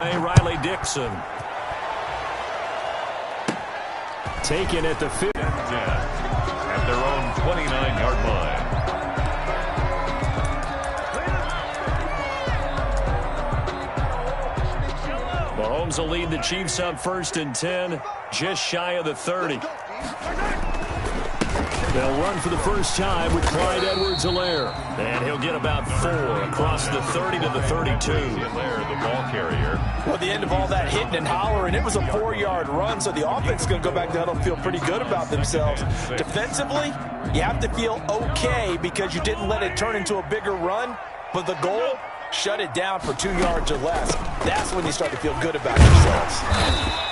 Riley Dixon. Taken at the 50. At their own 29-yard line. Mahomes will lead the Chiefs up 1st and 10, just shy of the 30. They'll run for the first time with Clyde Edwards-Helaire. And he'll get about 4 across the 30 to the 32. Helaire, the ball carrier. Well, the end of all that hitting and hollering, it was a 4-yard run, so the offense is going to go back down and feel pretty good about themselves. Defensively, you have to feel okay because you didn't let it turn into a bigger run, but the goal, shut it down for 2 yards or less. That's when you start to feel good about yourselves.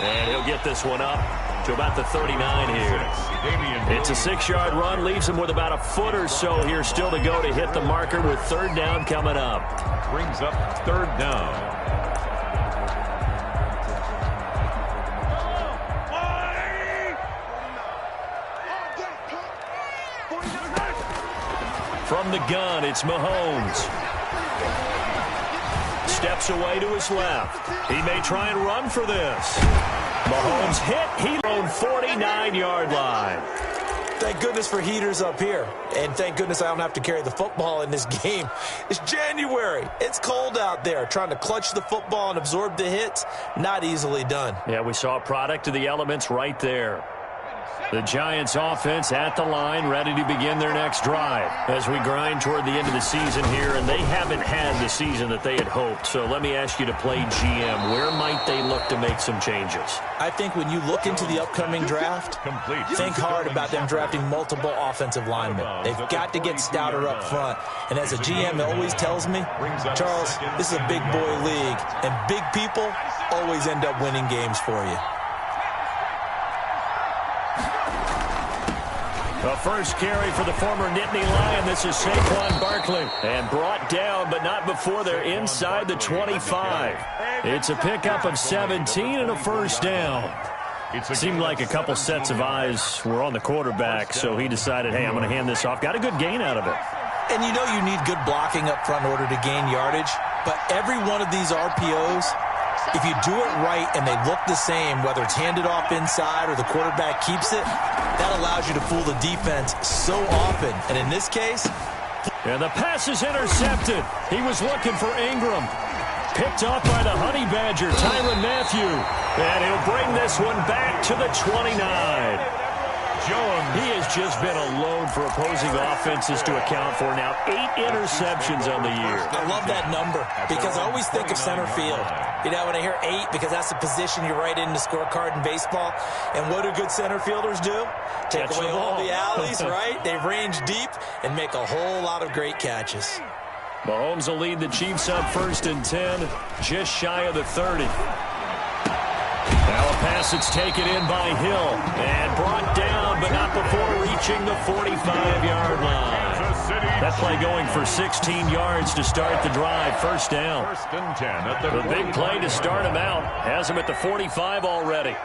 And he'll get this one up to about the 39 here. It's a 6-yard run, leaves him with about a foot or so here still to go to hit the marker with 3rd down coming up. Brings up 3rd down. From the gun, it's Mahomes. Steps away to his left. He may try and run for this. Mahomes hit. He on 49-yard line. Thank goodness for heaters up here. And thank goodness I don't have to carry the football in this game. It's January. It's cold out there. Trying to clutch the football and absorb the hits, not easily done. Yeah, we saw a product of the elements right there. The Giants offense at the line, ready to begin their next drive as we grind toward the end of the season here, and they haven't had the season that they had hoped. So let me ask you to play GM. Where might they look to make some changes? I think when you look into the upcoming draft, think hard about them drafting multiple offensive linemen. They've got to get stouter up front. And as a GM always tells me, Charles, this is a big boy league, and big people always end up winning games for you. The first carry for the former Nittany Lion. This is Saquon Barkley. And brought down, but not before they're inside the 25. It's a pickup of 17 and a 1st down. It seemed like a couple sets of eyes were on the quarterback, so he decided, hey, I'm going to hand this off. Got a good gain out of it. And you know you need good blocking up front in order to gain yardage. But every one of these RPOs, if you do it right and they look the same, whether it's handed off inside or the quarterback keeps it, that allows you to fool the defense so often. And in this case... And the pass is intercepted. He was looking for Ingram. Picked off by the Honey Badger, Tyrann Mathieu. And he'll bring this one back to the 29. He has just been a load for opposing offenses to account for now. 8 interceptions on the year. I love that number because I always think of center field. You know, when I hear 8, because that's the position you write in the scorecard in baseball. And what do good center fielders do? Take away all the alleys, right? They range deep and make a whole lot of great catches. Mahomes will lead the Chiefs up 1st and 10, just shy of the 30. Now a pass that's taken in by Hill and brought down, but not before reaching the 45-yard line. That play going for 16 yards to start the drive. 1st down. 1st and 10 at the big play to start him out. Has him at the 45 already.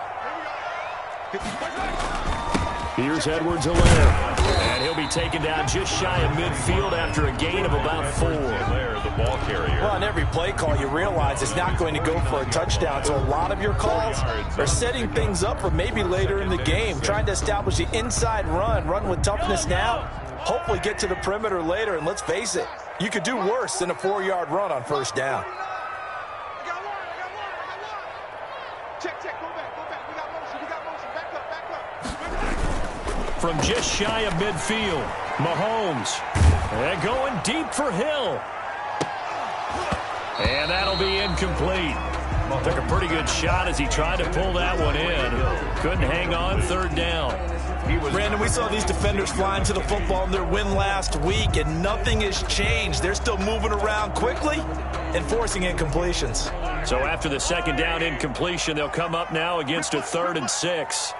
Here's Edwards-Helaire. And he'll be taken down just shy of midfield after a gain of about 4. The ball carrier. Well, on every play call, you realize it's not going to go for a touchdown. So a lot of your calls are setting things up for maybe later in the game, trying to establish the inside run with toughness now, hopefully get to the perimeter later. And let's face it, you could do worse than a 4-yard run on 1st down. From just shy of midfield, Mahomes. And going deep for Hill. And that'll be incomplete. Took a pretty good shot as he tried to pull that one in. Couldn't hang on. 3rd down. Brandon, we saw these defenders flying to the football in their win last week, and nothing has changed. They're still moving around quickly and forcing incompletions. So after the 2nd down incompletion, they'll come up now against a 3rd and 6.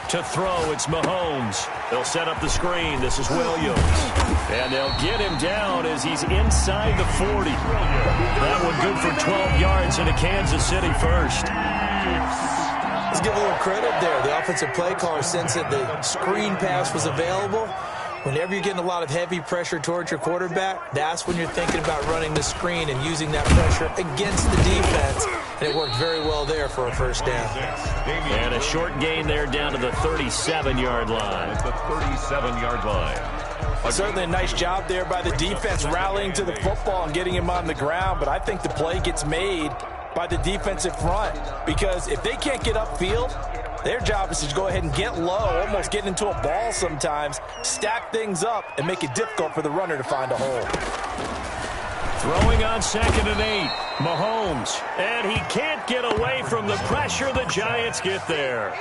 To throw, it's Mahomes. They'll set up the screen. This is Williams. And they'll get him down as he's inside the 40. That one good for 12 yards into Kansas City 1st. Let's give a little credit there. The offensive play caller, since the screen pass was available, Whenever you're getting a lot of heavy pressure towards your quarterback, that's when you're thinking about running the screen and using that pressure against the defense. And it worked very well there for a first down. And a short gain there down to the 37-yard line. At the 37-yard line. Certainly a nice job there by the defense rallying to the football and getting him on the ground. But I think the play gets made by the defensive front, because if they can't get upfield, their job is to go ahead and get low, almost get into a ball sometimes, stack things up, and make it difficult for the runner to find a hole. Throwing on 2nd and 8, Mahomes. And he can't get away from the pressure the Giants get there.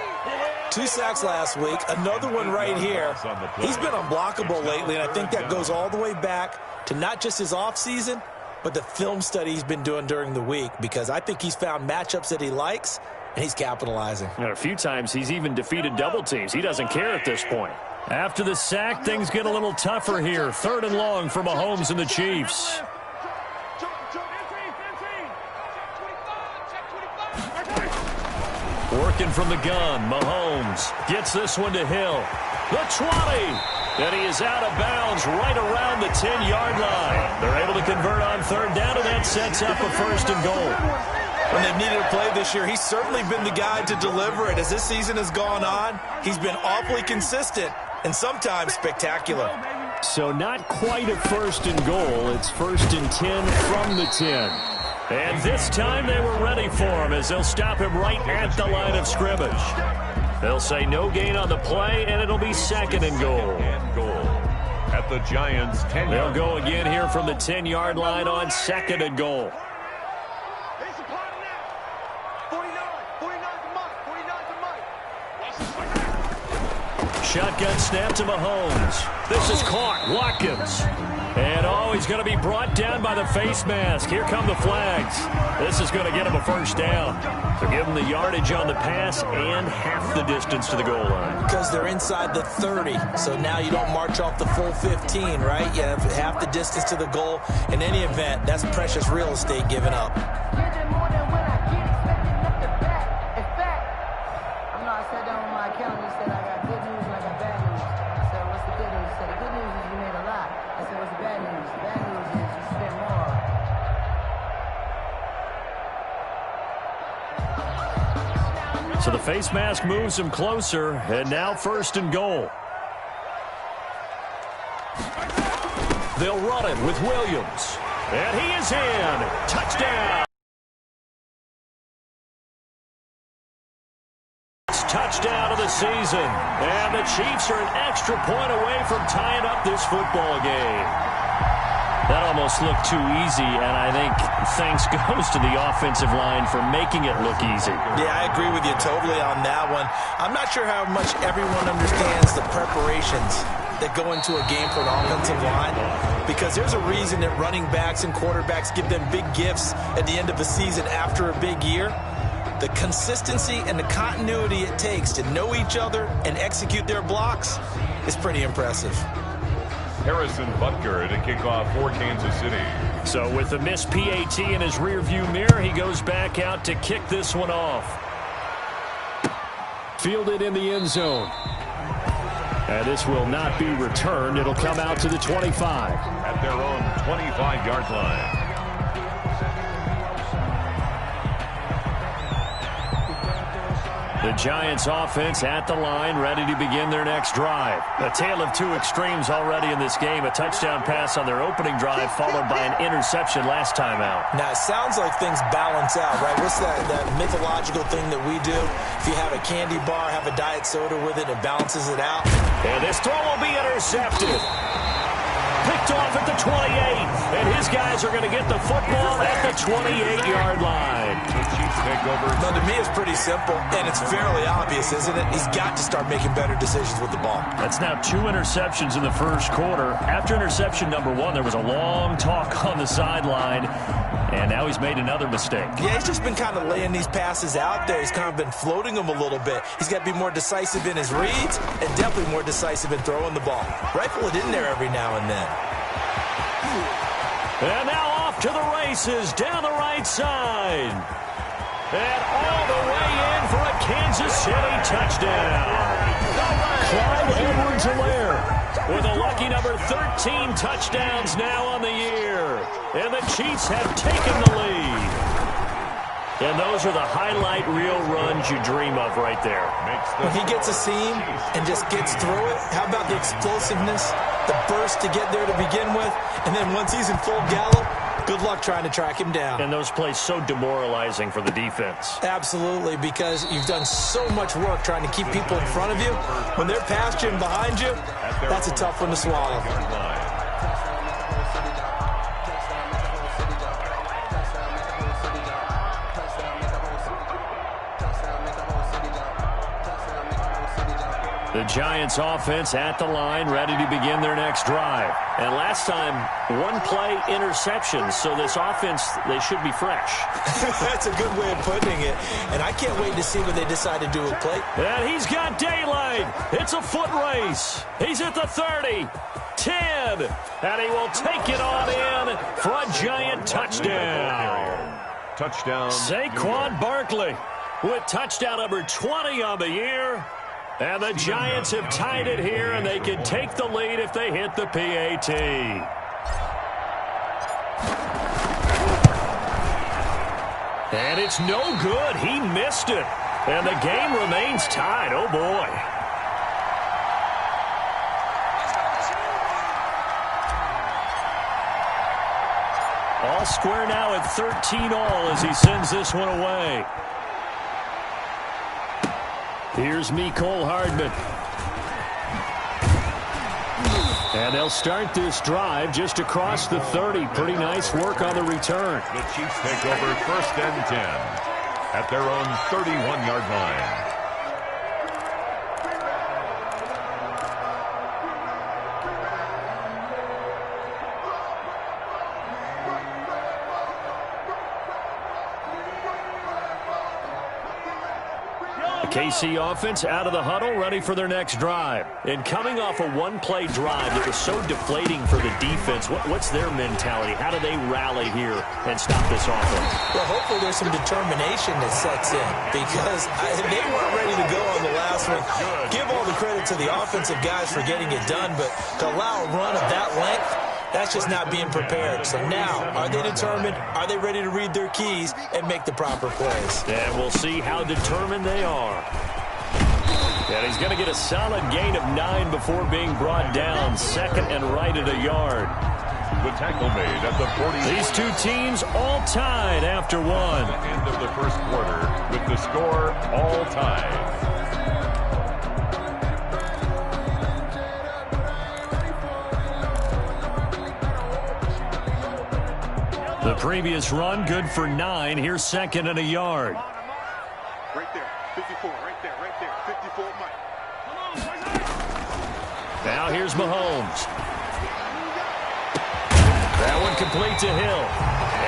2 sacks last week, another one right here. He's been unblockable lately, and I think that goes all the way back to not just his offseason, but the film study he's been doing during the week, because I think he's found matchups that he likes, and he's capitalizing. And a few times he's even defeated double teams. He doesn't care at this point. After the sack, things get a little tougher here. 3rd and long for Mahomes and the Chiefs. Working from the gun, Mahomes gets this one to Hill. The 20, and he is out of bounds right around the 10-yard line. They're able to convert on 3rd down, and that sets up a 1st and goal. When they've needed a play this year, he's certainly been the guy to deliver it. As this season has gone on, he's been awfully consistent and sometimes spectacular. So not quite a 1st and goal. It's 1st and 10 from the 10. And this time they were ready for him, as they'll stop him right at the line of scrimmage. They'll say no gain on the play, and it'll be 2nd and goal. At the Giants' 10-yard line. They'll go again here from the 10-yard line on 2nd and goal. Shotgun snap to Mahomes. This is caught. Watkins. And he's going to be brought down by the face mask. Here come the flags. This is going to get him a 1st down. So give him the yardage on the pass and half the distance to the goal line. Because they're inside the 30, so now you don't march off the full 15, right? You have half the distance to the goal. In any event, that's precious real estate given up. So the face mask moves him closer, and now 1st and goal. They'll run it with Williams. And he is in. Touchdown. Touchdown of the season. And the Chiefs are an extra point away from tying up this football game. That almost looked too easy, and I think thanks goes to the offensive line for making it look easy. Yeah, I agree with you totally on that one. I'm not sure how much everyone understands the preparations that go into a game for an offensive line, because there's a reason that running backs and quarterbacks give them big gifts at the end of a season after a big year. The consistency and the continuity it takes to know each other and execute their blocks is pretty impressive. Harrison Butker to kick off for Kansas City. So with the missed PAT in his rearview mirror, he goes back out to kick this one off. Fielded in the end zone. And this will not be returned. It'll come out to the 25. At their own 25-yard line. The Giants offense at the line, ready to begin their next drive. A tale of 2 extremes already in this game. A touchdown pass on their opening drive, followed by an interception last time out. Now, it sounds like things balance out, right? What's that mythological thing that we do? If you have a candy bar, have a diet soda with it, it balances it out. And this throw will be intercepted. Picked off at the 28, and his guys are going to get the football at the 28-yard line. The Chiefs take over. No, to me, it's pretty simple, and it's fairly obvious, isn't it? He's got to start making better decisions with the ball. That's now 2 interceptions in the first quarter. After interception number 1, there was a long talk on the sideline, and now he's made another mistake. Yeah, he's just been kind of laying these passes out there. He's kind of been floating them a little bit. He's got to be more decisive in his reads and definitely more decisive in throwing the ball. Rifle it in there every now and then. And now off to the races down the right side. And all the way in for a Kansas City touchdown. Clyde Edwards-Helaire with a lucky number 13 touchdowns now on the year. And the Chiefs have taken the lead. And those are the highlight reel runs you dream of right there. When he gets a seam and just gets through it, how about the explosiveness, the burst to get there to begin with, and then once he's in full gallop, good luck trying to track him down. And those plays so demoralizing for the defense. Absolutely, because you've done so much work trying to keep people in front of you. When they're past you and behind you, that's a tough one to swallow. The Giants offense at the line, ready to begin their next drive. And last time, one play interception, so this offense, they should be fresh. That's a good way of putting it. And I can't wait to see what they decide to do with play. And he's got daylight. It's a foot race. He's at the 30, 10, and he will take it on in for a Giant touchdown. Touchdown. Saquon Barkley with touchdown number 20 on the year. And the Giants have tied it here, and they can take the lead if they hit the PAT. And it's no good. He missed it. And the game remains tied. Oh, boy. All square now at 13 all as he sends this one away. Here's Mecole Hardman. And they'll start this drive just across the 30. Pretty nice work on the return. The Chiefs take over 1st and 10 at their own 31-yard line. KC offense out of the huddle, ready for their next drive. And coming off a one-play drive that was so deflating for the defense, what's their mentality? How do they rally here and stop this offense? Well, hopefully there's some determination that sets in because they weren't ready to go on the last one. Give all the credit to the offensive guys for getting it done, but to allow a run of that length, that's just not being prepared. So now, are they determined? Are they ready to read their keys and make the proper plays? And we'll see how determined they are. And he's going to get a solid gain of 9 before being brought down. 2nd and right at a yard. The tackle made at the 40. These two teams all tied after one. At the end of the first quarter with the score all tied. The previous run, good for 9. Here's 2nd and a yard. Right there, 54, right there, 54, Mike. Now here's Mahomes. That one complete to Hill.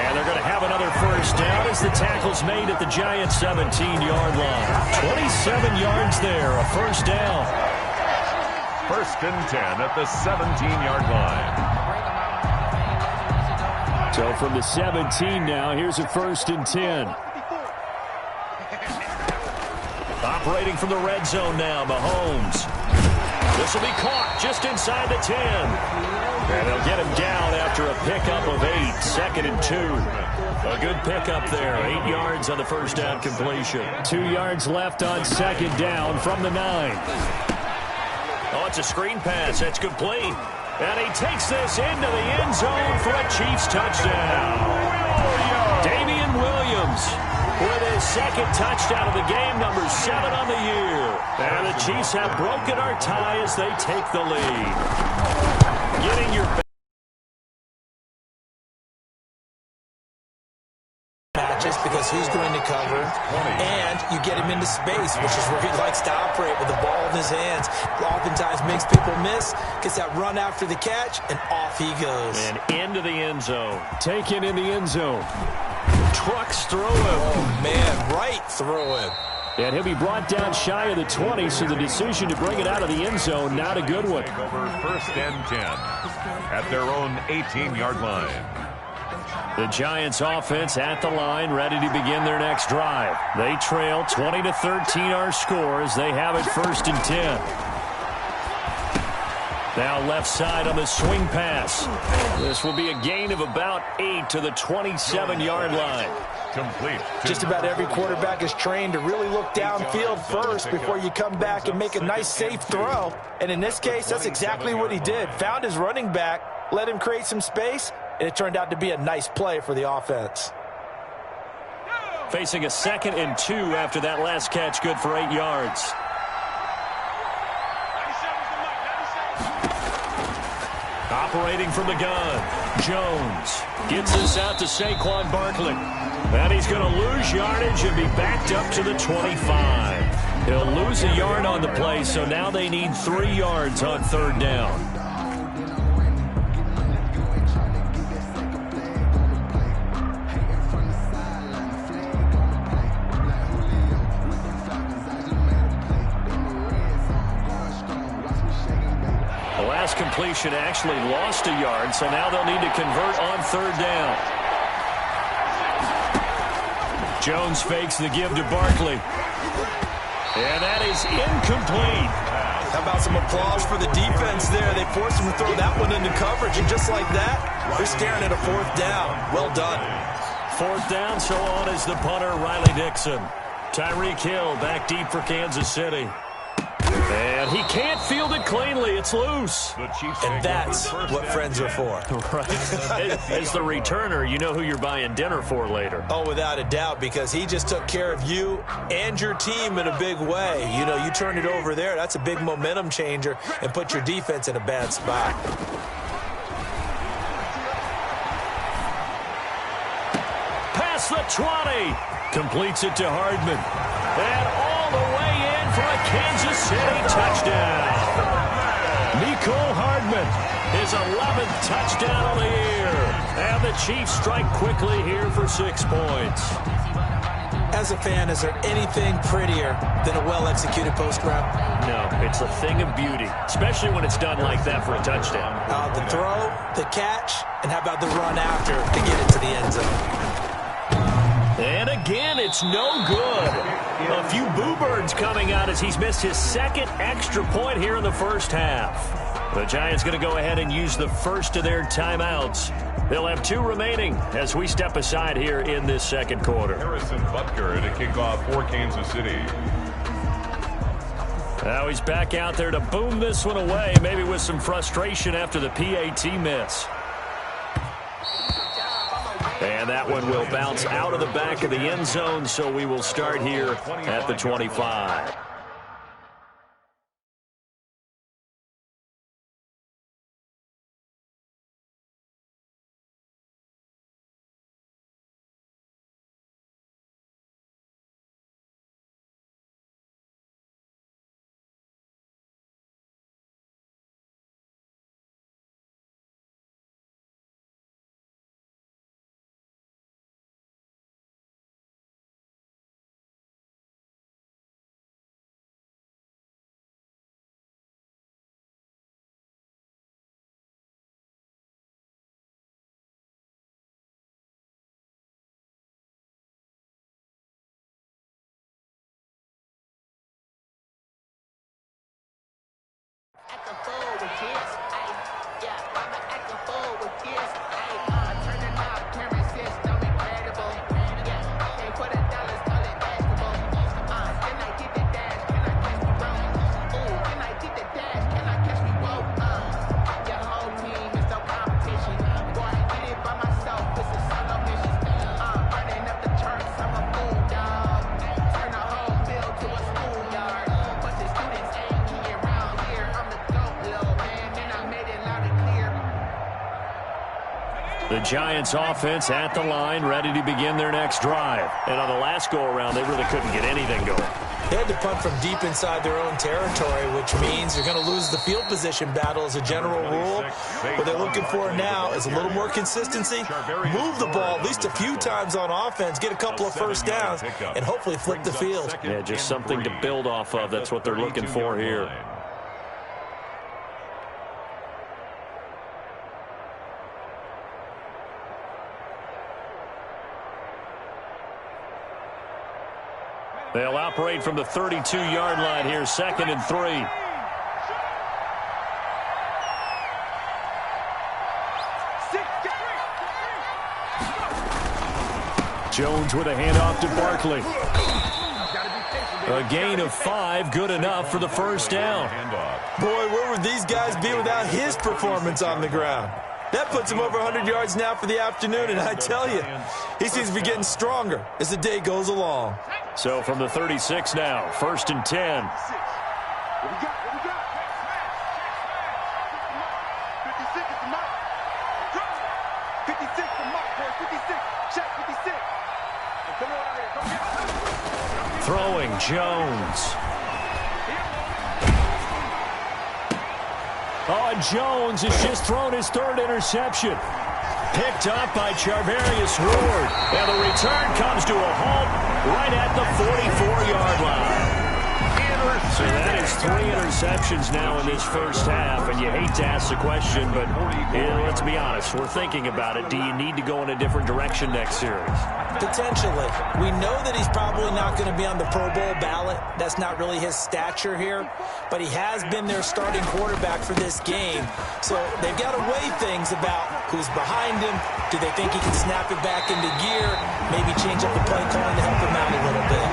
And they're going to have another first down as the tackle's made at the Giants' 17-yard line. 27 yards there, a first down. 1st and 10 at the 17-yard line. So from the 17 now, here's a 1st and 10. Operating from the red zone now, Mahomes. This will be caught just inside the 10. And they'll get him down after a pickup of 8. 2nd and 2. A good pickup there. 8 yards on the first down completion. 2 yards left on 2nd down from the 9. Oh, it's a screen pass. That's complete. And he takes this into the end zone for a Chiefs touchdown. Damian Williams with his 2nd touchdown of the game, number 7 on the year. And the Chiefs have broken our tie as they take the lead. Getting your matches because who's going to cover, and you get him into space, which is where he likes to operate with the ball in his hands. Oftentimes makes people miss, gets that run after the catch, and off he goes. And into the end zone. Taken in the end zone. Trucks through him. Oh, man, right through him. And he'll be brought down shy of the 20, so the decision to bring it out of the end zone, not a good one. Over 1st and 10 at their own 18-yard line. The Giants offense at the line, ready to begin their next drive. They trail 20-13 our score as they have it 1st and 10. Now left side on the swing pass. This will be a gain of about 8 to the 27-yard line. Complete. Just about every quarterback is trained to really look downfield first before you come back and make a nice, safe throw. And in this case, that's exactly what he did. Found his running back, let him create some space, and it turned out to be a nice play for the offense. Facing a 2nd and 2 after that last catch, good for 8 yards. Operating from the gun, Jones gets this out to Saquon Barkley. And he's going to lose yardage and be backed up to the 25. He'll lose a yard on the play, so now they need 3 yards on 3rd down. The last completion actually lost a yard, so now they'll need to convert on 3rd down. Jones fakes the give to Barkley. And that is incomplete. How about some applause for the defense there? They forced him to throw that one into coverage, and just like that, they're staring at a 4th down. Well done. 4th down, so on is the punter, Riley Dixon. Tyreek Hill back deep for Kansas City. And he can't field it cleanly. It's loose. And that's what friends are for. Right. As the returner, you know who you're buying dinner for later. Oh, without a doubt, because he just took care of you and your team in a big way. You know, you turned it over there. That's a big momentum changer and put your defense in a bad spot. Past the 20. Completes it to Hardman. And all the way in for a Kansas City touchdown. Mecole Hardman, his 11th touchdown of the year. And the Chiefs strike quickly here for 6 points. As a fan, is there anything prettier than a well-executed post route? No, it's a thing of beauty, especially when it's done like that for a touchdown. The throw, the catch, and how about the run after to get it to the end zone? And again, it's no good. A few boo birds coming out as he's missed his 2nd extra point here in the first half. The Giants going to go ahead and use the first of their timeouts. They'll have 2 remaining as we step aside here in this 2nd quarter. Harrison Butker to kick off for Kansas City. Now he's back out there to boom this one away, maybe with some frustration after the PAT miss. And that one will bounce out of the back of the end zone, so we will start here at the 25. Acting full with kids, yeah, I'm an acting full with kids, turning up, camera system incredible, yeah, they put $1, call it basketball, can I get the dash, can I catch me roll, ooh, can I get the dash, can I catch me roll, your whole team is no competition, boy, I get it by myself, it's a solo mission, running up the charts, I'm a fool, dog, turn the whole field to a schoolyard, but the students ain't getting around here, I'm the The Giants offense at the line, ready to begin their next drive. And on the last go-around, they really couldn't get anything going. They had to punt from deep inside their own territory, which means you're going to lose the field position battle as a general rule. What they're looking for now is a little more consistency, move the ball at least a few times on offense, get a couple of first downs, and hopefully flip the field. Yeah, just something to build off of. That's what they're looking for here. They'll operate from the 32-yard line here, 2nd and 3. Jones with a handoff to Barkley. A gain of 5, good enough for the first down. Boy, where would these guys be without his performance on the ground? That puts him over 100 yards now for the afternoon, and I tell you, he seems to be getting stronger as the day goes along. So from the 36 now, 1st and 10. What we got? 56 is the mark. 56 the mark, boys. 56. Check 56. Come on out here. Come get it. Throwing Jones. Oh, Jones has just thrown his 3rd interception. Picked up by Charvarius Ward. And the return comes to a halt right at the 44-yard line. So that is 3 interceptions now in this first half, and you hate to ask the question, but let's be honest, we're thinking about it. Do you need to go in a different direction next series? Potentially. We know that he's probably not going to be on the Pro Bowl ballot. That's not really his stature here, but he has been their starting quarterback for this game. So they've got to weigh things about who's behind him. Do they think he can snap it back into gear? Maybe change up the play calling to help him out a little bit.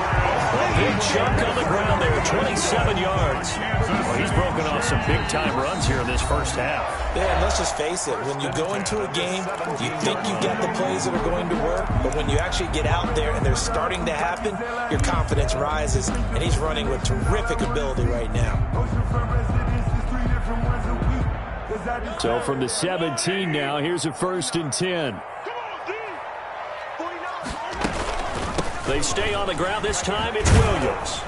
Big chunk on the ground there, 27 yards. Well, he's broken off some big-time runs here in this first half. Yeah, and let's just face it. When you go into a game, you think you've got the plays that are going to work, but when you actually get out there and they're starting to happen, your confidence rises, and he's running with terrific ability right now. So from the 17 now, here's a 1st and 10. They stay on the ground. This time it's Williams.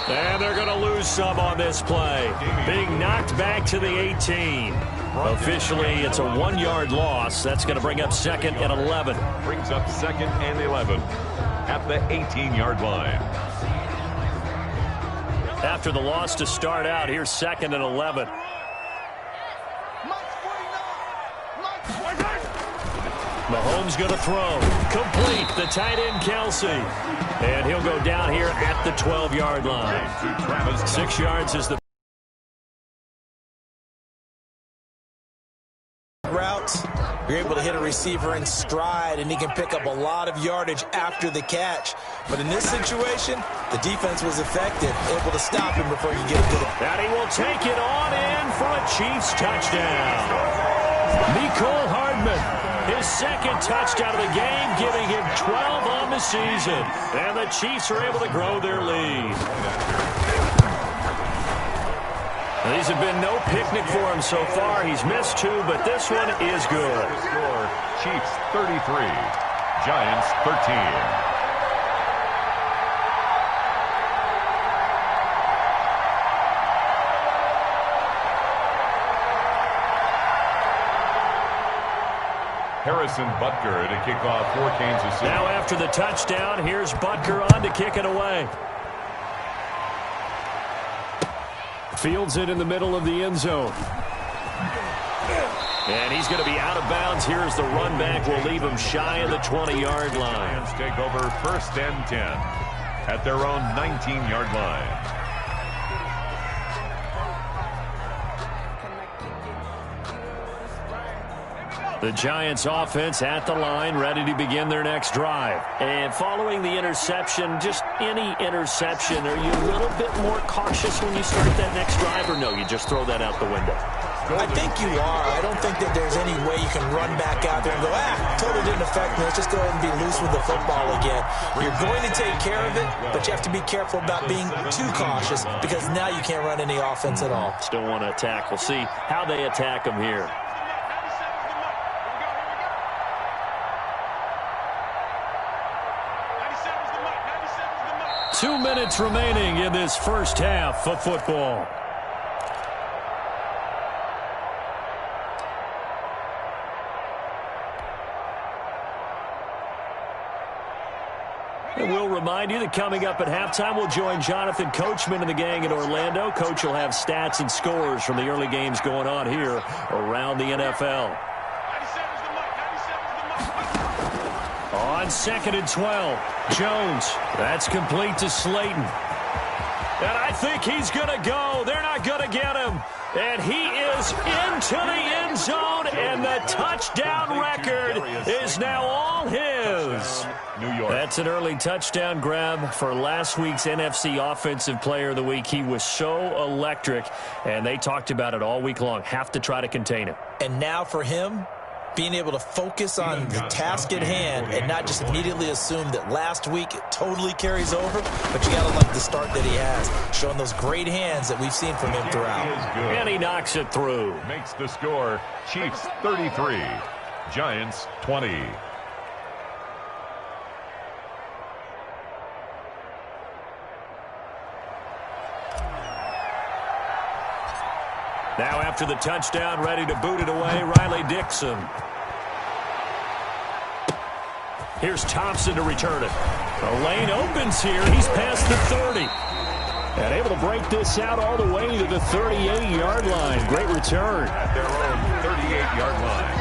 And they're going to lose some on this play. Being knocked back to the 18. Officially, it's a 1-yard loss. That's going to bring up 2nd and 11. Brings up 2nd and 11 at the 18-yard line. After the loss to start out, here's 2nd and 11. Mahomes going to throw. Complete. The tight end, Kelsey. And he'll go down here at the 12-yard line. 6 yards is the routes. You're able to hit a receiver in stride, and he can pick up a lot of yardage after the catch. But in this situation, the defense was effective, able to stop him before you get a good... And he will take it on in for a Chiefs touchdown. Mecole Hardman. His 2nd touchdown of the game, giving him 12 on the season. And the Chiefs are able to grow their lead. These have been no picnic for him so far. He's missed 2, but this one is good. Score, Chiefs 33, Giants 13. Harrison Butker to kick off for Kansas City. Now after the touchdown, here's Butker on to kick it away. Fields it in the middle of the end zone. And he's going to be out of bounds. Here's the run back. Will leave him shy of the 20-yard line. Giants take over 1st and 10 at their own 19-yard line. The Giants offense at the line, ready to begin their next drive. And following the interception, just any interception, are you a little bit more cautious when you start that next drive, or no, you just throw that out the window? I think you are. I don't think that there's any way you can run back out there and go, totally didn't affect me. Let's just go ahead and be loose with the football again. You're going to take care of it, but you have to be careful about being too cautious because now you can't run any offense at all. Still want to attack. We'll see how they attack them here. Two minutes remaining in this first half of football. And we'll remind you that coming up at halftime, we'll join Jonathan Coachman and the gang in Orlando. Coach will have stats and scores from the early games going on here around the NFL. On 2nd and 12, Jones. That's complete to Slayton. And I think he's going to go. They're not going to get him. And he is into the end zone, and the touchdown record is now all his. New York. That's an early touchdown grab for last week's NFC Offensive Player of the Week. He was so electric, and they talked about it all week long. Have to try to contain him. And now for him, being able to focus on the task at hand and not just immediately assume that last week it totally carries over, but you got to like the start that he has, showing those great hands that we've seen from him throughout. And he knocks it through. Makes the score Chiefs 33, Giants 20. Now after the touchdown, ready to boot it away, Riley Dixon. Here's Thompson to return it. The lane opens here. He's past the 30. And able to break this out all the way to the 38-yard line. Great return. At their own 38-yard line.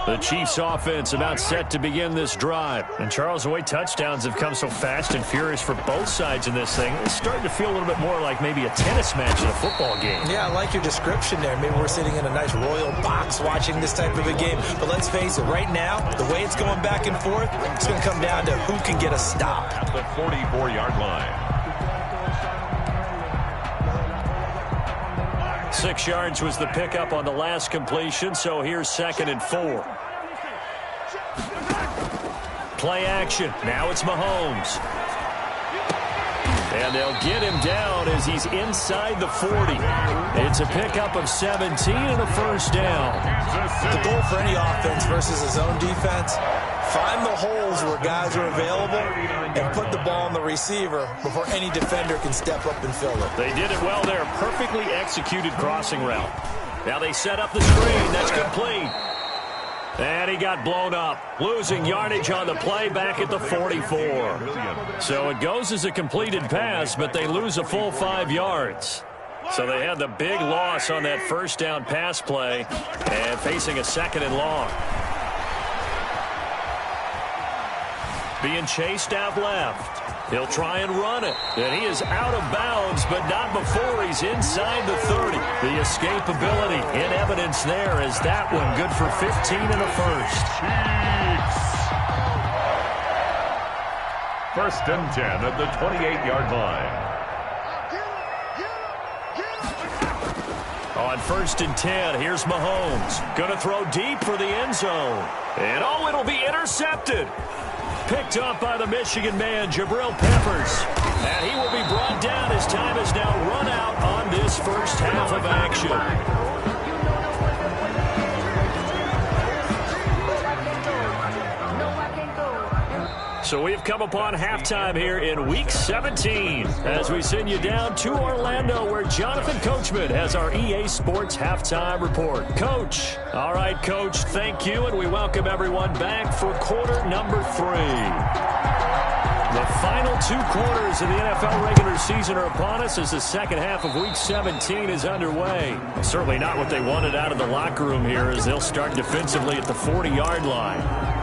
The Chiefs offense about set to begin this drive. And Charles, the way touchdowns have come so fast and furious for both sides in this thing, it's starting to feel a little bit more like maybe a tennis match in a football game. Yeah, I like your description there. Maybe we're sitting in a nice royal box watching this type of a game. But let's face it, right now, the way it's going back and forth, it's going to come down to who can get a stop. At the 44-yard line. 6 yards was the pickup on the last completion, so here's 2nd and 4. Play action. Now it's Mahomes. And they'll get him down as he's inside the 40. It's a pickup of 17 and a first down. The goal for any offense versus his own defense, find the holes where guys are available and put the ball on the receiver before any defender can step up and fill it. They did it well there. Perfectly executed crossing route. Now they set up the screen. That's complete. And he got blown up. Losing yardage on the play back at the 44. So it goes as a completed pass, but they lose a full 5 yards. So they had the big loss on that first down pass play and facing a 2nd and long. Being chased out left. He'll try and run it. And he is out of bounds, but not before he's inside the 30. The escapability in evidence there is that one good for 15 and a first. First and 10 at the 28-yard line. On 1st and 10, here's Mahomes. Going to throw deep for the end zone. And oh, it'll be intercepted. Picked up by the Michigan man, Jabril Peppers. And he will be brought down as time has now run out on this first half of action. So we've come upon halftime here in Week 17 as we send you down to Orlando where Jonathan Coachman has our EA Sports Halftime Report. Coach. All right, Coach, thank you, and we welcome everyone back for quarter number 3. The final 2 quarters of the NFL regular season are upon us as the second half of Week 17 is underway. Certainly not what they wanted out of the locker room here as they'll start defensively at the 40-yard line.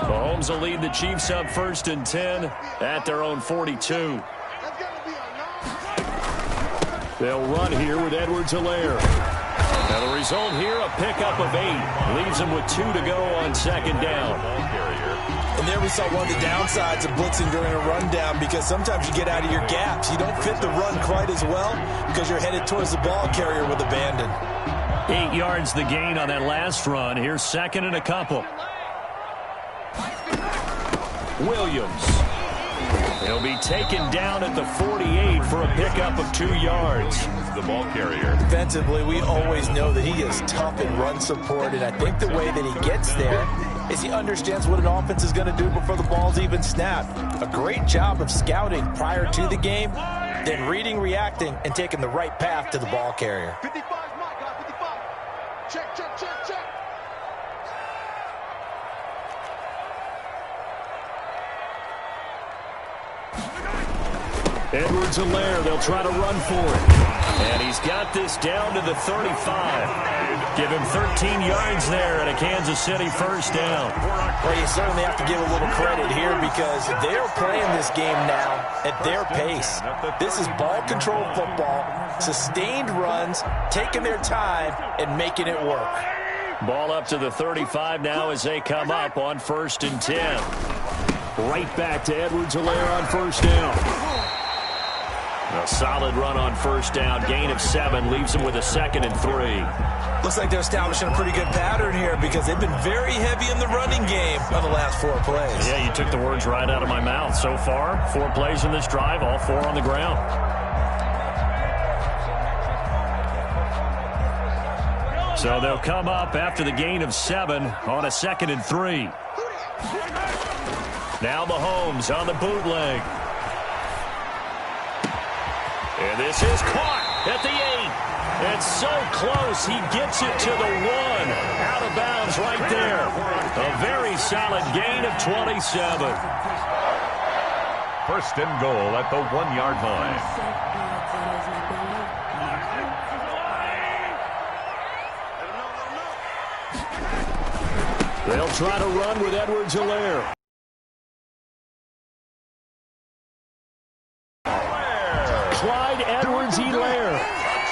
Mahomes will lead the Chiefs up 1st and 10 at their own 42. They'll run here with Edwards-Helaire. Now the result here, a pickup of 8. Leaves them with 2 to go on 2nd down. And there we saw one of the downsides of blitzing during a rundown because sometimes you get out of your gaps. You don't fit the run quite as well because you're headed towards the ball carrier with abandon. 8 yards the gain on that last run. Here's 2nd and a couple. Williams. He'll be taken down at the 48 for a pickup of 2 yards. The ball carrier. Defensively, we always know that he is tough in run support, and I think the way that he gets there is he understands what an offense is going to do before the ball's even snapped. A great job of scouting prior to the game, then reading, reacting, and taking the right path to the ball carrier. 55 is my guy, 55. Check, check, check, check. Edwards-Helaire, they'll try to run for it. And he's got this down to the 35. Give him 13 yards there and a Kansas City first down. Well, you certainly have to give a little credit here because they're playing this game now at their pace. This is ball control football, sustained runs, taking their time, and making it work. Ball up to the 35 now as they come up on 1st and 10. Right back to Edwards-Helaire on first down. A solid run on first down. Gain of 7 leaves them with a 2nd and 3. Looks like they're establishing a pretty good pattern here because they've been very heavy in the running game on the last 4 plays. Yeah, you took the words right out of my mouth. So far, 4 plays in this drive, all 4 on the ground. So they'll come up after the gain of 7 on a 2nd and 3. Now Mahomes on the bootleg. And this is caught at the 8. It's so close. He gets it to the 1. Out of bounds right there. A very solid gain of 27. 1st and goal at the 1-yard line. They'll try to run with Edwards-Helaire. Clyde Edwards-Helaire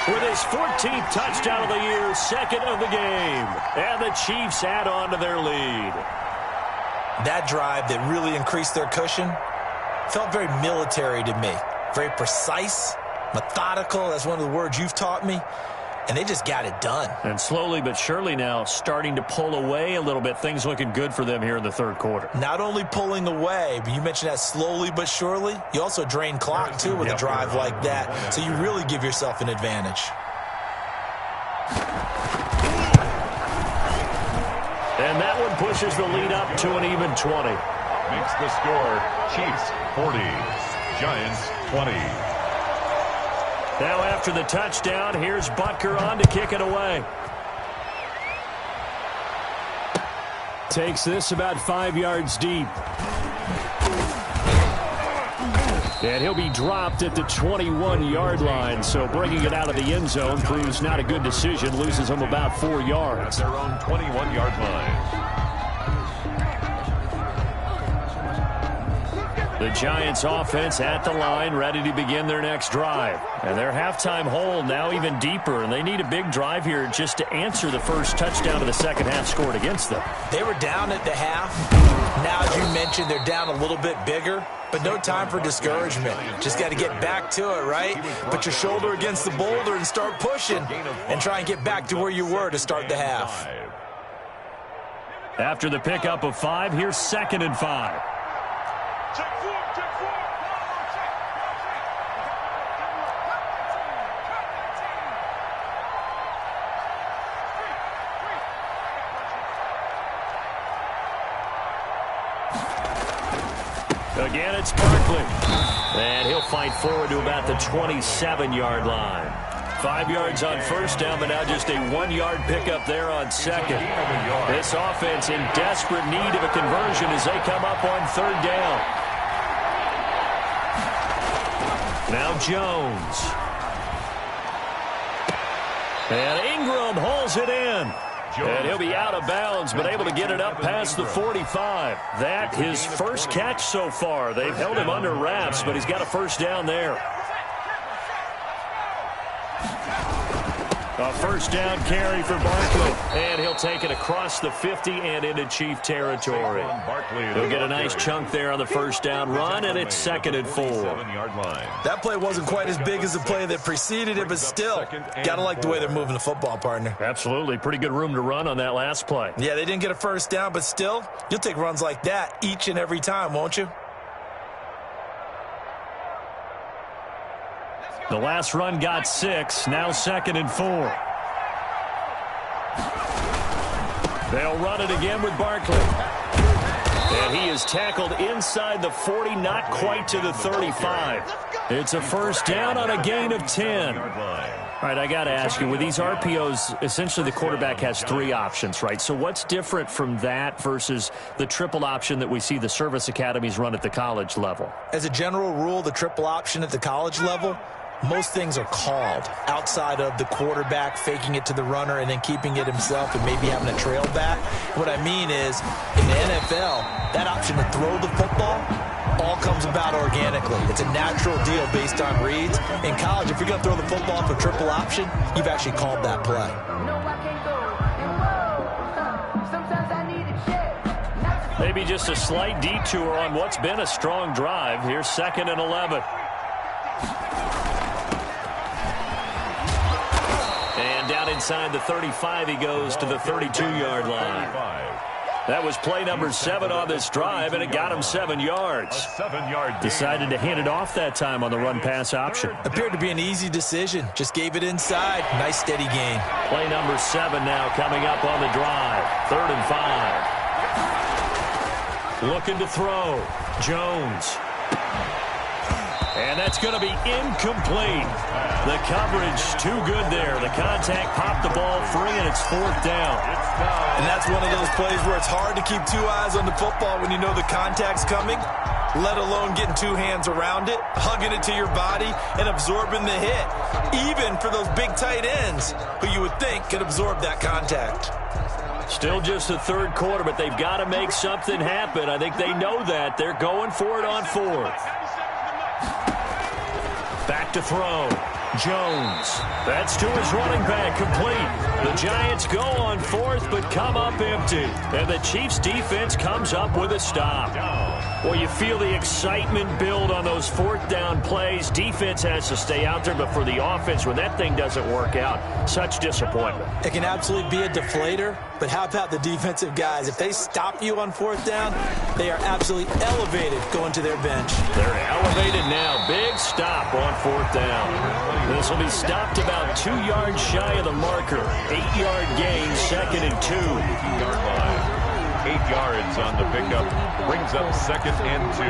with his 14th touchdown of the year, 2nd of the game. And the Chiefs add on to their lead. That drive that really increased their cushion felt very military to me. Very precise, methodical. That's one of the words you've taught me. And they just got it done. And slowly but surely now starting to pull away a little bit. Things looking good for them here in the 3rd quarter. Not only pulling away, but you mentioned that slowly but surely. You also drain clock, too, with a drive like that. So you really give yourself an advantage. And that one pushes the lead up to an even 20. Makes the score Chiefs 40, Giants 20. Now after the touchdown, here's Butker on to kick it away. Takes this about 5 yards deep. And he'll be dropped at the 21-yard line, so bringing it out of the end zone proves not a good decision. Loses him about 4 yards. At their own 21-yard line. The Giants offense at the line, ready to begin their next drive. And their halftime hole now even deeper, and they need a big drive here just to answer the first touchdown of the second half scored against them. They were down at the half. Now, as you mentioned, they're down a little bit bigger, but no time for discouragement. Just got to get back to it, right? Put your shoulder against the boulder and start pushing and try and get back to where you were to start the half. After the pickup of 5, here's 2nd and 5. Again, it's Barkley. And he'll fight forward to about the 27-yard line. 5 yards on first down, but now just a 1-yard pickup there on second. This offense in desperate need of a conversion as they come up on 3rd down. Now Jones. And Ingram holds it in. And he'll be out of bounds, but able to get it up past the 45. That his first catch so far. They've held him under wraps, but he's got a first down there. A first down carry for Barkley. And he'll take it across the 50 and into Chief territory. He'll get a nice chunk there on the first down run, and it's 2nd and 4. That play wasn't quite as big as the play that preceded it, but still, got to like the way they're moving the football, partner. Absolutely. Pretty good room to run on that last play. Yeah, they didn't get a first down, but still, you'll take runs like that each and every time, won't you? The last run got 6, now 2nd and 4. They'll run it again with Barkley. And he is tackled inside the 40, not quite to the 35. It's a first down on a gain of 10. All right, I got to ask you, with these RPOs, essentially the quarterback has 3 options, right? So what's different from that versus the triple option that we see the service academies run at the college level? As a general rule, the triple option at the college level, most things are called outside of the quarterback faking it to the runner and then keeping it himself and maybe having a trail back. What I mean is, in the NFL, that option to throw the football all comes about organically. It's a natural deal based on reads. In college, if you're going to throw the football for triple option, you've actually called that play. Maybe just a slight detour on what's been a strong drive. Here's 2nd and 11. And down inside the 35, he goes to the 32-yard line. That was play number 7 on this drive, and it got him 7 yards. Decided to hand it off that time on the run-pass option. Appeared to be an easy decision. Just gave it inside. Nice, steady gain. Play number 7 now coming up on the drive. 3rd and 5. Looking to throw. Jones. And that's going to be incomplete. The coverage too good there. The contact popped the ball free, and it's 4th down. And that's one of those plays where it's hard to keep 2 eyes on the football when you know the contact's coming, let alone getting 2 hands around it, hugging it to your body, and absorbing the hit, even for those big tight ends who you would think could absorb that contact. Still just the 3rd quarter, but they've got to make something happen. I think they know that. They're going for it on 4th. Back to throw. Jones. That's to his running back, complete. The Giants go on 4th, but come up empty. And the Chiefs' defense comes up with a stop. Well, you feel the excitement build on those 4th down plays. Defense has to stay out there, but for the offense, when that thing doesn't work out, such disappointment. It can absolutely be a deflator, but how about the defensive guys? If they stop you on 4th down, they are absolutely elevated going to their bench. They're elevated now. Big stop on 4th down. This will be stopped about 2 yards shy of the marker. 8-yard gain, 2nd and 2. 8 yards on the pickup. Brings up 2nd and 2.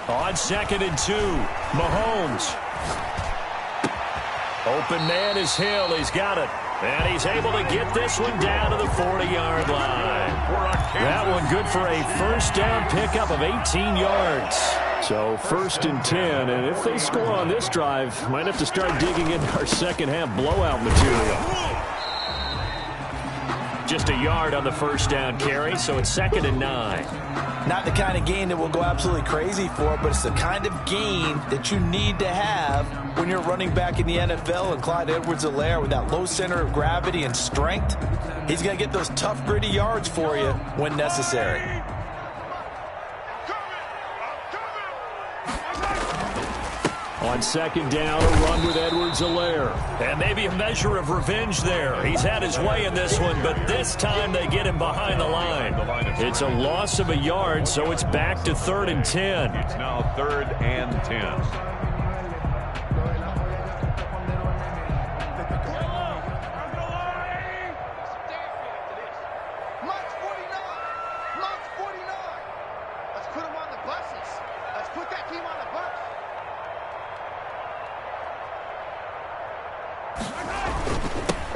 On 2nd and 2, Mahomes. Open man is Hill. He's got it. And he's able to get this one down to the 40-yard line. That one good for a first down pickup of 18 yards. So 1st and 10, and if they score on this drive, might have to start digging into our second half blowout material. Just a yard on the first down carry, so it's 2nd and 9. Not the kind of gain that we'll go absolutely crazy for, but it's the kind of gain that you need to have when you're running back in the NFL. And Clyde Edwards-Helaire, with that low center of gravity and strength, he's going to get those tough, gritty yards for you when necessary. On 2nd down, a run with Edwards-Helaire. And maybe a measure of revenge there. He's had his way in this one, but this time they get him behind the line. It's a loss of a yard, so it's back to 3rd and 10. It's now 3rd and 10.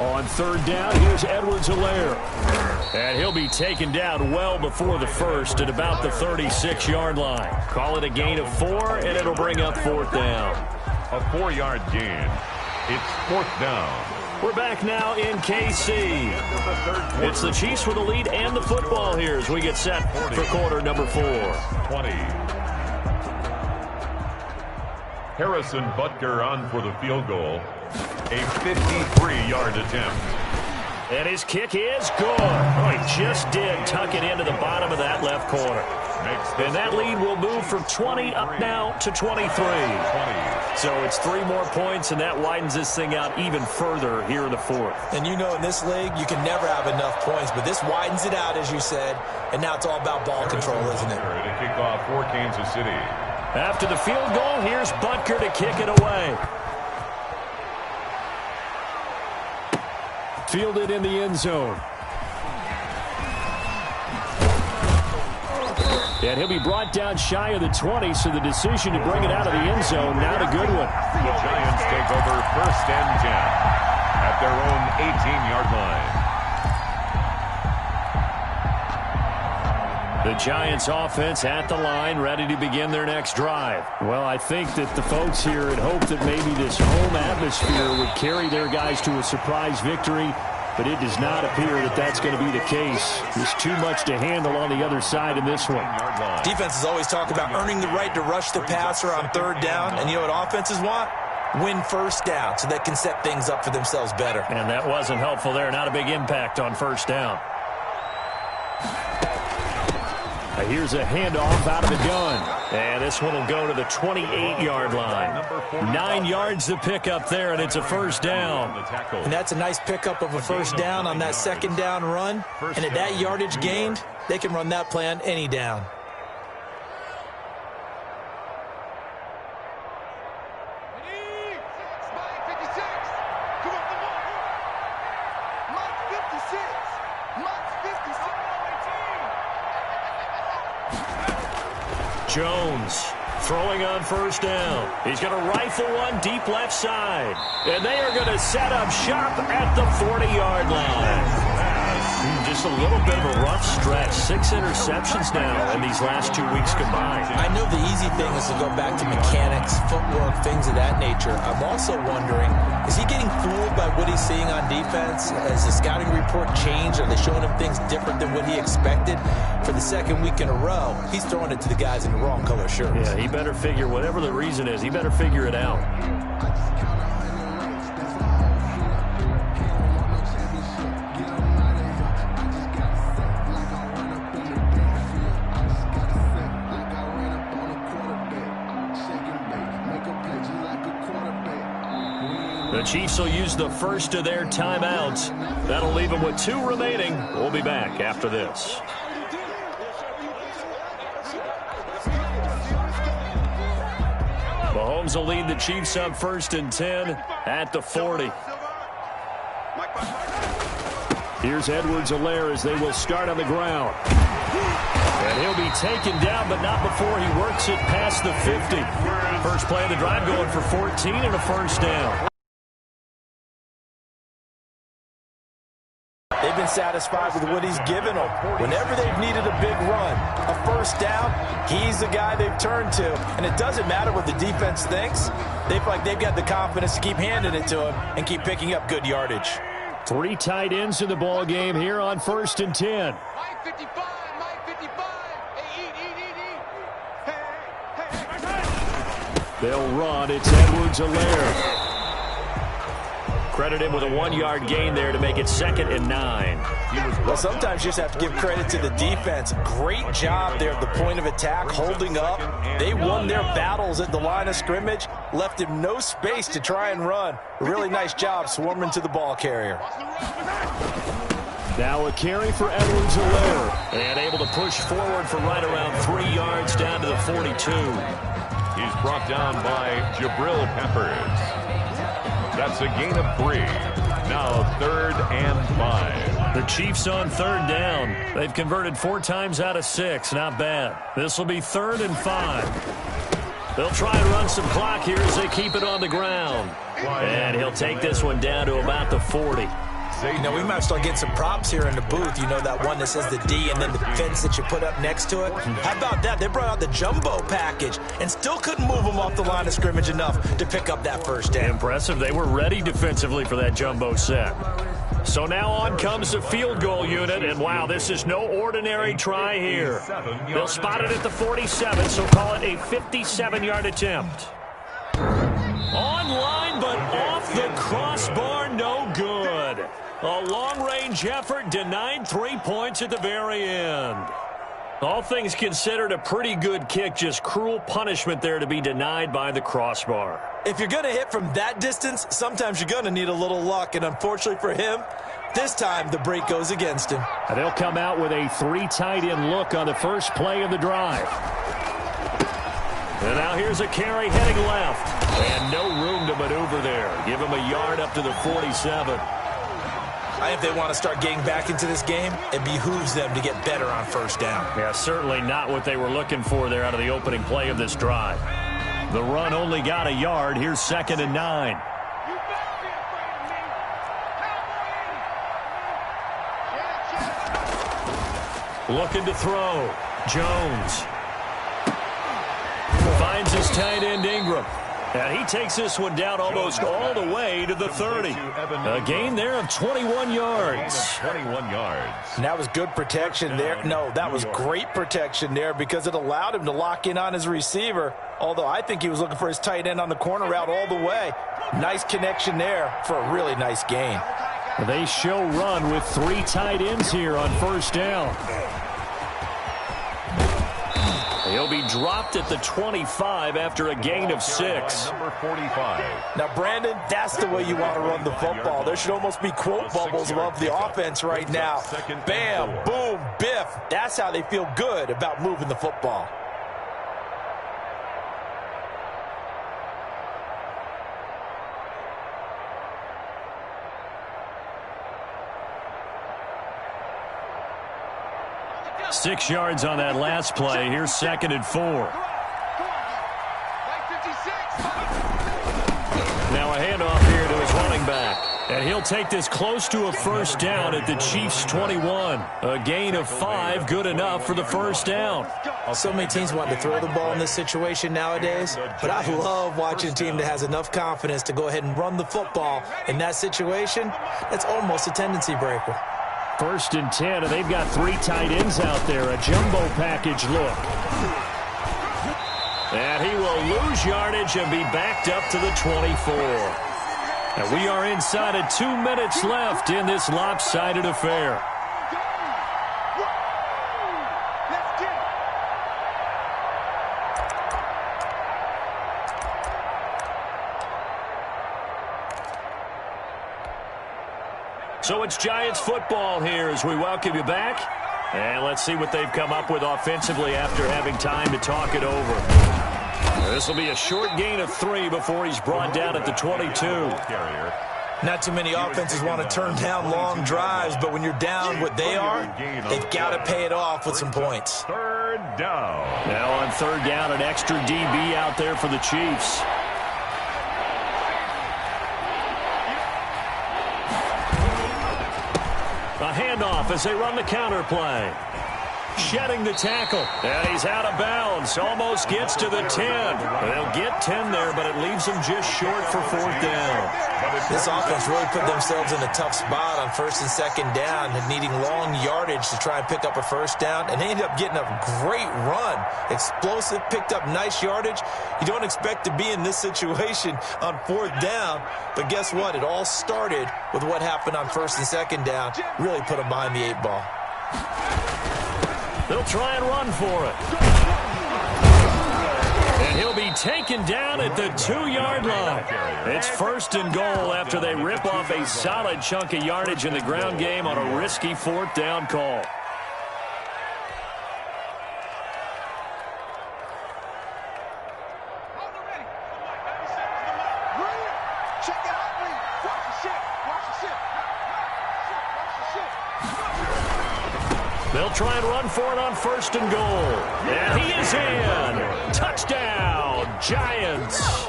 On 3rd down, here's Edwards-Helaire. And he'll be taken down well before the first at about the 36-yard line. Call it a gain of 4, and it'll bring up 4th down. A 4-yard gain. It's 4th down. We're back now in KC. It's the Chiefs with the lead and the football here as we get set for quarter number 4. 20. Harrison Butker on for the field goal. A 53-yard attempt. And his kick is good. Oh, he just did tuck it into the bottom of that left corner. And that lead will move from 20 up now to 23. So it's 3 more points, and that widens this thing out even further here in the fourth. And you know in this league, you can never have enough points, but this widens it out, as you said, and now it's all about ball control, isn't it? To kick off for Kansas City. After the field goal, here's Butker to kick it away. Fielded in the end zone. And he'll be brought down shy of the 20, so the decision to bring it out of the end zone, not a good one. The Giants take over 1st and 10 at their own 18-yard line. The Giants offense at the line, ready to begin their next drive. Well, I think that the folks here had hoped that maybe this home atmosphere would carry their guys to a surprise victory, but it does not appear that that's going to be the case. There's too much to handle on the other side in this one. Defenses always talk about earning the right to rush the passer on 3rd down, and you know what offenses want? Win 1st down so they can set things up for themselves better. And that wasn't helpful there. Not a big impact on 1st down. Here's a handoff out of the gun. And this one will go to the 28-yard line. 9 yards to pick up there, and it's a 1st down. And that's a nice pickup of a 1st down on that 2nd down run. And at that yardage gained, they can run that play on any down. Jones throwing on 1st down. He's going to rifle one deep left side. And they are going to set up shop at the 40-yard line. Just a little bit of a rough stretch. 6 interceptions now in these last 2 weeks combined. I know the easy thing is to go back to mechanics, footwork, things of that nature. I'm also wondering, is he getting fooled by what he's seeing on defense? Has the scouting report changed? Are they showing him things different than what he expected? For the 2nd week in a row, he's throwing it to the guys in the wrong color shirts. Yeah, he better figure, whatever the reason is, he better figure it out. The Chiefs will use the first of their timeouts. That'll leave them with 2 remaining. We'll be back after this. Mahomes will lead the Chiefs up 1st and 10 at the 40. Here's Edwards-Helaire as they will start on the ground. And he'll be taken down, but not before he works it past the 50. First play of the drive going for 14 and a 1st down. They've been satisfied with what he's given them. Whenever they've needed a big run, a 1st down, he's the guy they've turned to. And it doesn't matter what the defense thinks. They feel like they've got the confidence to keep handing it to him and keep picking up good yardage. 3 tight ends in the ball game here on 1st and 10. Mike 55, Mike 55. Hey, eat. They'll run. It's Edwards-Helaire. Credit him with a 1-yard gain there to make it 2nd and 9. Well, sometimes you just have to give credit to the defense. Great job there at the point of attack, holding up. They won their battles at the line of scrimmage, left him no space to try and run. A really nice job swarming to the ball carrier. Now a carry for Edwards-Helaire. And able to push forward for right around 3 yards down to the 42. He's brought down by Jabril Peppers. That's a gain of 3. Now 3rd and 5. The Chiefs on 3rd down. They've converted 4 times out of 6. Not bad. This will be 3rd and 5. They'll try and run some clock here as they keep it on the ground. And he'll take this one down to about the 40. You know, we might start getting some props here in the booth. You know, that one that says the D and then the fence that you put up next to it. How about that? They brought out the jumbo package and still couldn't move them off the line of scrimmage enough to pick up that 1st down. Impressive. They were ready defensively for that jumbo set. So now on comes the field goal unit, and wow, this is no ordinary try here. They'll spot it at the 47, so call it a 57-yard attempt. On line, but off the crossbar, no good. A long-range effort denied 3 points at the very end. All things considered, a pretty good kick, just cruel punishment there to be denied by the crossbar. If you're going to hit from that distance, sometimes you're going to need a little luck, and unfortunately for him, this time the break goes against him. And they'll come out with a 3 tight end look on the first play of the drive. And now here's a carry heading left. And no room to maneuver there. Give him a yard up to the 47. If they want to start getting back into this game, it behooves them to get better on first down. Yeah, certainly not what they were looking for there out of the opening play of this drive. The run only got a yard. Here's 2nd and 9. Looking to throw. Jones. Finds his tight end Ingram. And he takes this one down almost all the way to the 30. A gain there of 21 yards. 21 yards. And that was good protection there. No, that was great protection there because it allowed him to lock in on his receiver. Although I think he was looking for his tight end on the corner route all the way. Nice connection there for a really nice gain. They show run with 3 tight ends here on first down. He'll be dropped at the 25 after a gain of 6. Number 45. Now, Brandon, that's the way you want to run the football. There should almost be quote bubbles above the offense right now. Bam, boom, biff. That's how they feel good about moving the football. Six yards on that last play. Here's 2nd and 4. Now a handoff here to his running back. And he'll take this close to a first down at the Chiefs' 21. A gain of 5, good enough for the first down. So many teams want to throw the ball in this situation nowadays, but I love watching a team that has enough confidence to go ahead and run the football. In that situation, that's almost a tendency breaker. 1st and 10, and they've got 3 tight ends out there. A jumbo package look. And he will lose yardage and be backed up to the 24. And we are inside of 2 minutes left in this lopsided affair. So it's Giants football here as we welcome you back. And let's see what they've come up with offensively after having time to talk it over. This will be a short gain of 3 before he's brought down at the 22. Not too many offenses want to turn down long drives, but when you're down what they are, they've got to pay it off with some points. 3rd down. Now on 3rd down, an extra DB out there for the Chiefs. A handoff as they run the counter play. Shedding the tackle. And he's out of bounds. Almost gets to the 10. They'll get 10 there, but it leaves them just short for 4th down. This offense really put themselves in a tough spot on 1st and 2nd down and needing long yardage to try and pick up a first down. And they ended up getting a great run. Explosive, picked up nice yardage. You don't expect to be in this situation on 4th down. But guess what? It all started with what happened on 1st and 2nd down. Really put them behind the 8 ball. They'll try and run for it. And he'll be taken down at the 2-yard line. It's 1st and goal after they rip off a solid chunk of yardage in the ground game on a risky 4th down call. They'll try and run for it on 1st and goal. And he is in. Touchdown, Giants.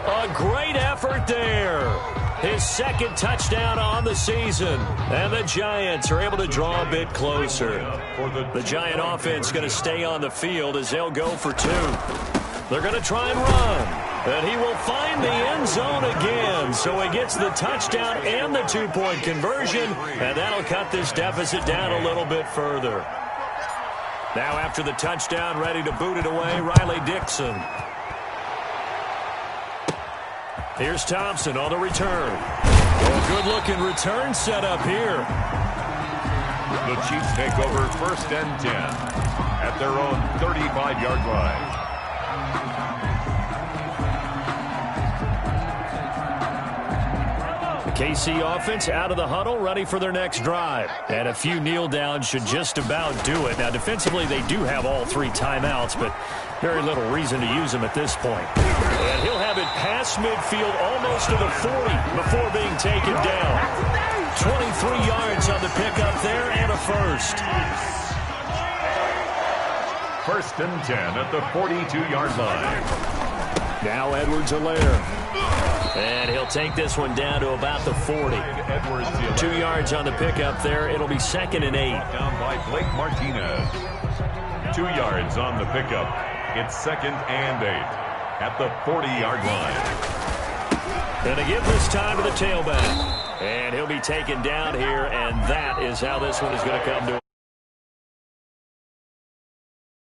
A great effort there. His 2nd touchdown on the season. And the Giants are able to draw a bit closer. The Giant offense going to stay on the field as they'll go for 2. They're going to try and run. And he will find the end zone again. So he gets the touchdown and the 2-point conversion. And that'll cut this deficit down a little bit further. Now after the touchdown, ready to boot it away, Riley Dixon. Here's Thompson on the return. Oh, good-looking return set up here. The Chiefs take over 1st and 10 at their own 35-yard line. KC offense out of the huddle, ready for their next drive. And a few kneel downs should just about do it. Now, defensively, they do have all 3 timeouts, but very little reason to use them at this point. And he'll have it past midfield almost to the 40 before being taken down. 23 yards on the pickup there and a first. 1st and 10 at the 42-yard line. Now Edwards-Helaire. And he'll take this one down to about the 40. 2 yards on the pickup there. It'll be 2nd and 8. Down by Blake Martinez. 2 yards on the pickup. It's 2nd and 8 at the 40-yard line. And to give this time to the tailback. And he'll be taken down here, and that is how this one is going to come to